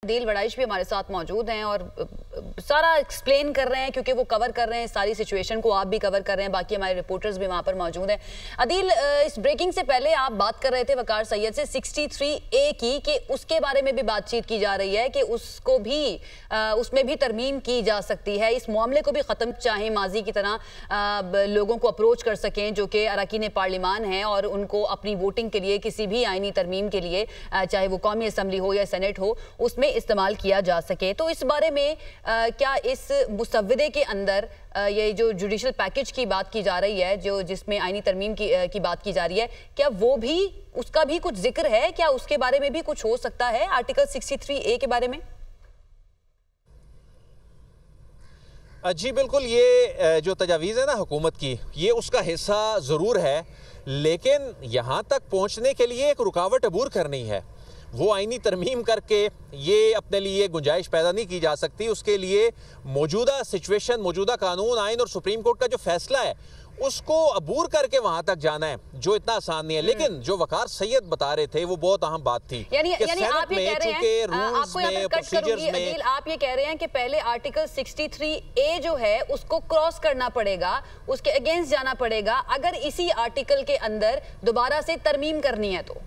अदील वड़ाइश भी हमारे साथ मौजूद हैं और सारा एक्सप्लेन कर रहे हैं क्योंकि वो कवर कर रहे हैं सारी सिचुएशन को, आप भी कवर कर रहे हैं, बाकी हमारे रिपोर्टर्स भी वहाँ पर मौजूद हैं। अदील, इस ब्रेकिंग से पहले आप बात कर रहे थे वकार सैयद से 63A की कि उसके बारे में भी बातचीत की जा रही है कि उसको भी उसमें भी तरमीम की जा सकती है, इस मामले को भी ख़त्म चाहे माजी की तरह लोगों को अप्रोच कर सकें जो कि अरकान पार्लिमान हैं और उनको अपनी वोटिंग के लिए किसी भी आईनी तरमीम के लिए चाहे वो कौमी असम्बली हो या सेनेट हो उसमें इस्तेमाल किया जा सके। तो इस बारे में क्या इस मुसव्वदे के अंदर ये जो जुडिशल पैकेज की बात की जा रही है, जो जिसमें आईनी तरमीम की बात की जा रही है, क्या वो भी उसका भी कुछ जिक्र है? क्या उसके बारे में भी कुछ हो सकता है आर्टिकल 63A के बारे में? जी बिल्कुल, ये जो तजावीज़ है ना हुकूमत की, ये उसका हिस्सा ज़रूर है, लेकिन यहाँ तक पहुँचने के लिए एक रुकावट अबूर करनी है। वो आईनी तरमीम करके ये अपने लिए गुंजाइश पैदा नहीं की जा सकती। उसके लिए मौजूदा सिचुएशन, मौजूदा कानून, आइन और सुप्रीम कोर्ट का जो फैसला है उसको अबूर करके वहां तक जाना है, जो इतना आसान नहीं है। लेकिन जो वकार सैयद बता रहे थे वो बहुत अहम बात थी। यानी आप ये कह रहे हैं, आपको यहाँ पर कट करूंगी अदील, आप ये कह रहे हैं कि पहले आर्टिकल 63A जो है उसको क्रॉस करना पड़ेगा, उसके अगेंस्ट जाना पड़ेगा अगर इसी आर्टिकल के अंदर दोबारा से तरमीम करनी है। तो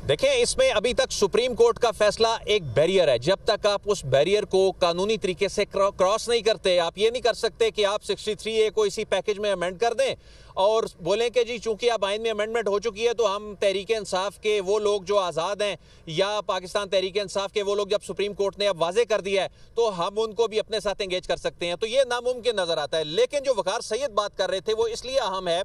देखें, इसमें अभी तक सुप्रीम कोर्ट का फैसला एक बैरियर है। जब तक आप उस बैरियर को कानूनी तरीके से क्रॉस नहीं करते, आप ये नहीं कर सकते कि आप 63A को इसी पैकेज में अमेंड कर दें और बोलें कि जी चूंकि अब आइन में अमेंडमेंट हो चुकी है तो हम तहरीक इंसाफ के वो लोग जो आज़ाद हैं या पाकिस्तान तहरीक इंसाफ के वो लोग, जब सुप्रीम कोर्ट ने अब वाजे कर दिया है तो हम उनको भी अपने साथ एंगेज कर सकते हैं। तो ये नामुमकिन नज़र आता है। लेकिन जो वकार सैयद बात कर रहे थे वो इसलिए अहम है,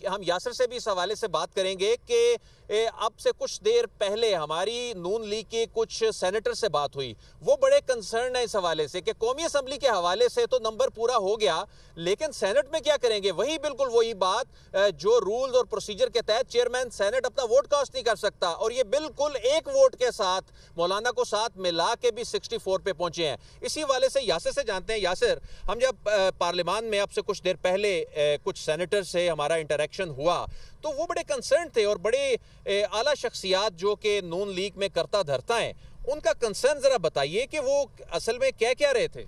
हम यासिर से भी इस हवाले से बात करेंगे कि अब से कुछ देर पहले हमारी नून लीग के कुछ सेनेटर से बात हुई। वो बड़े कंसर्न है इस हवाले से कि कौमी असम्बली के हवाले से तो नंबर पूरा हो गया, लेकिन सेनेट में क्या करेंगे? वही बात जो रूल्स और प्रोसीजर के तहत चेयरमैन सेनेट अपना वोट कास्ट नहीं कर सकता, और ये बिल्कुल एक वोट के साथ मौलाना को साथ मिला के भी 64 पे पहुंचे हैं। इसी वाले से यासिर से जानते हैं। यासिर, हम जब पार्लियामान में अब से कुछ देर पहले कुछ सेनेटर से हमारा इंटरेक्शन हुआ तो वो बड़े कंसर्न थे और बड़े आला शख्सियात जो कि नून लीग में करता धरता हैं, उनका कंसर्न जरा बताइए कि वो असल में क्या क्या रहे थे।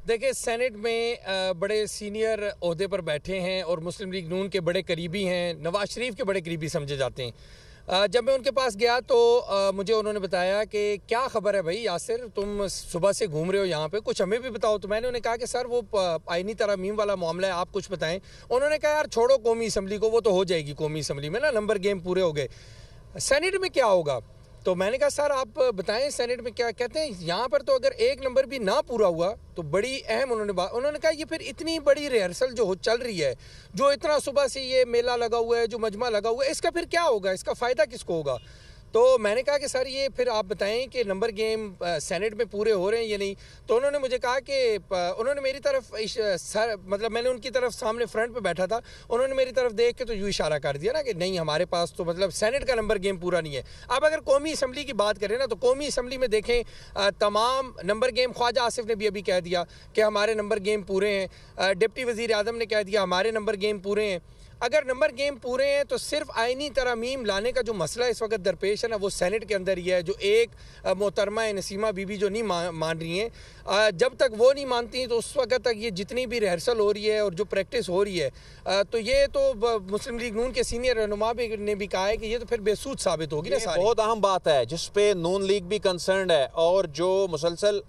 देखिए, सेनेट में बड़े सीनियर ओहदे पर बैठे हैं और मुस्लिम लीग नून के बड़े करीबी हैं, नवाज शरीफ के बड़े करीबी समझे जाते हैं। जब मैं उनके पास गया तो मुझे उन्होंने बताया कि क्या खबर है भाई यासिर, तुम सुबह से घूम रहे हो यहाँ पे, कुछ हमें भी बताओ। तो मैंने उन्हें कहा कि सर वो आईनी तरमीम वाला मामला है, आप कुछ बताएं। उन्होंने कहा यार छोड़ो कौमी असम्बली को, वो तो हो जाएगी कौमी असम्बली में ना, नंबर गेम पूरे हो गए, सेनेट में क्या होगा। तो मैंने कहा सर आप बताएं सेनेट में क्या कहते हैं। यहाँ पर तो अगर एक नंबर भी ना पूरा हुआ तो बड़ी अहम उन्होंने कहा ये फिर इतनी बड़ी रिहर्सल जो चल रही है, जो इतना सुबह से ये मेला लगा हुआ है, जो मजमा लगा हुआ है, इसका फिर क्या होगा, इसका फ़ायदा किसको होगा। तो मैंने कहा कि सर ये फिर आप बताएं कि नंबर गेम सेनेट में पूरे हो रहे हैं या नहीं। तो उन्होंने मुझे कहा कि उन्होंने मेरी तरफ सर, मतलब मैंने उनकी तरफ सामने फ्रंट पे बैठा था, उन्होंने मेरी तरफ देख के तो यूँ इशारा कर दिया ना कि नहीं हमारे पास तो मतलब सेनेट का नंबर गेम पूरा नहीं है। अब अगर कौमी असम्बली की बात करें ना तो कौमी असम्बली में देखें तमाम नंबर गेम, ख्वाजा आसिफ ने भी अभी कह दिया कि हमारे नंबर गेम पूरे हैं, डिप्टी वज़ीर आज़म ने कह दिया हमारे नंबर गेम पूरे हैं। अगर नंबर गेम पूरे हैं तो सिर्फ आईनी तरमीम लाने का जो मसला इस वक्त दरपेश है ना वो सेनेट के अंदर ही है, जो एक मोहतरमा नसीमा बीबी जो नहीं मान रही हैं, जब तक वो नहीं मानती तो उस वक्त तक ये जितनी भी रिहर्सल हो रही है और जो प्रैक्टिस हो रही है तो ये तो मुस्लिम लीग नून के सीनियर रहनुमा ने भी कहा है कि ये तो फिर बेसूद साबित होगी ना। बहुत अहम बात है जिस पे नून लीग भी कंसर्न है और जो मुसलसल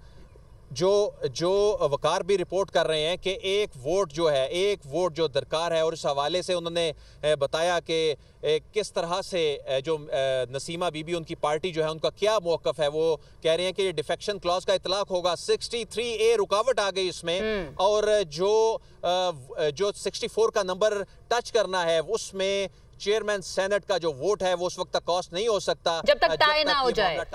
जो वकार भी रिपोर्ट कर रहे हैं कि एक वोट जो दरकार है। और इस हवाले से उन्होंने बताया कि किस तरह से जो नसीमा बीबी, उनकी पार्टी जो है उनका क्या मौक़िफ़ है। वो कह रहे हैं कि डिफेक्शन क्लॉज का इतलाक होगा, 63A रुकावट आ गई इसमें, और जो 64 का नंबर टच करना है उसमें चेयरमैन सेनेट का जो वोट है वो उस वक्त तक कास्ट नहीं हो सकता जब तक टाई ना हो जाए।